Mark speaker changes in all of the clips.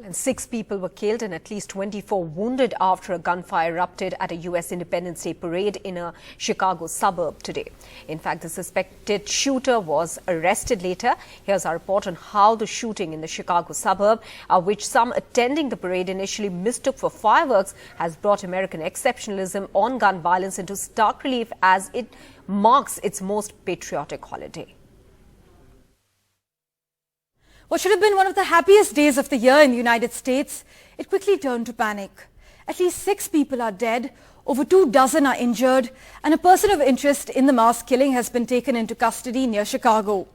Speaker 1: And 6 people were killed and at least 24 wounded after a gunfire erupted at a U.S. Independence Day parade in a Chicago suburb today. In fact, the suspected shooter was arrested later. Here's our report on how the shooting in the Chicago suburb, which some attending the parade initially mistook for fireworks, has brought American exceptionalism on gun violence into stark relief as it marks its most patriotic holiday.
Speaker 2: What should have been one of the happiest days of the year in the United States, it quickly turned to panic. At least 6 people are dead, over 24 are injured, and a person of interest in the mass killing has been taken into custody near Chicago.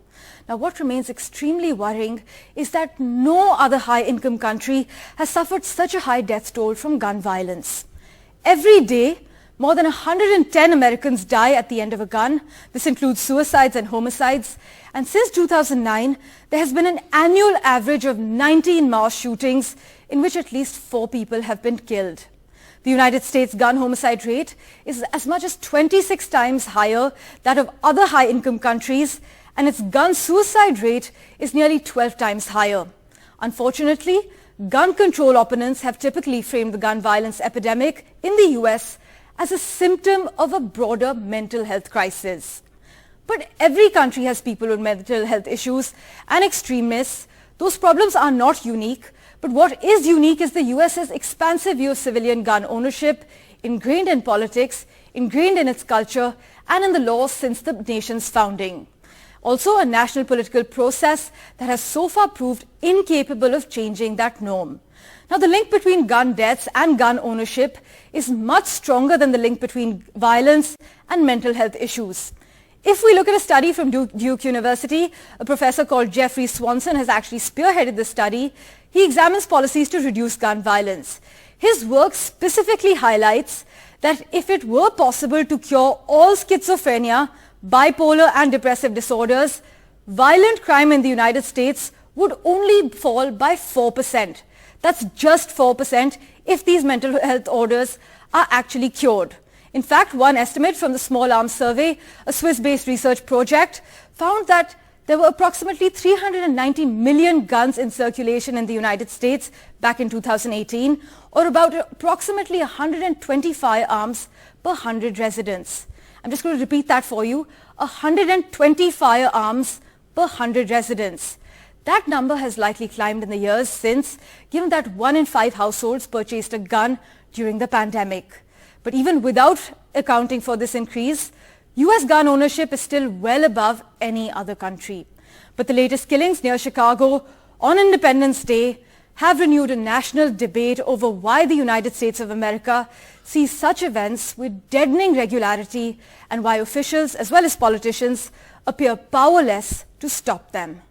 Speaker 2: Now, what remains extremely worrying is that no other high-income country has suffered such a high death toll from gun violence. Every day, more than 110 Americans die at the end of a gun. This includes suicides and homicides. And since 2009, there has been an annual average of 19 mass shootings in which at least 4 people have been killed. The United States gun homicide rate is as much as 26 times higher than that of other high-income countries, and its gun suicide rate is nearly 12 times higher. Unfortunately, gun control opponents have typically framed the gun violence epidemic in the US as a symptom of a broader mental health crisis. But every country has people with mental health issues and extremists. Those problems are not unique, but what is unique is the US's expansive view of civilian gun ownership, ingrained in politics, ingrained in its culture, and in the laws since the nation's founding. Also, a national political process that has so far proved incapable of changing that norm. Now, the link between gun deaths and gun ownership is much stronger than the link between violence and mental health issues. If we look at a study from Duke University, a professor called Jeffrey Swanson has actually spearheaded this study. He examines policies to reduce gun violence. His work specifically highlights that if it were possible to cure all schizophrenia, bipolar and depressive disorders, violent crime in the United States would only fall by 4%. That's just 4% if these mental health orders are actually cured. In fact, one estimate from the Small Arms Survey, a Swiss-based research project, found that there were approximately 390 million guns in circulation in the United States back in 2018, or about approximately 120 firearms per 100 residents. I'm just going to repeat that for you. 120 firearms per 100 residents. That number has likely climbed in the years since, given that 1 in 5 households purchased a gun during the pandemic. But even without accounting for this increase, US gun ownership is still well above any other country. But the latest killings near Chicago on Independence Day have renewed a national debate over why the United States of America sees such events with deadening regularity and why officials as well as politicians appear powerless to stop them.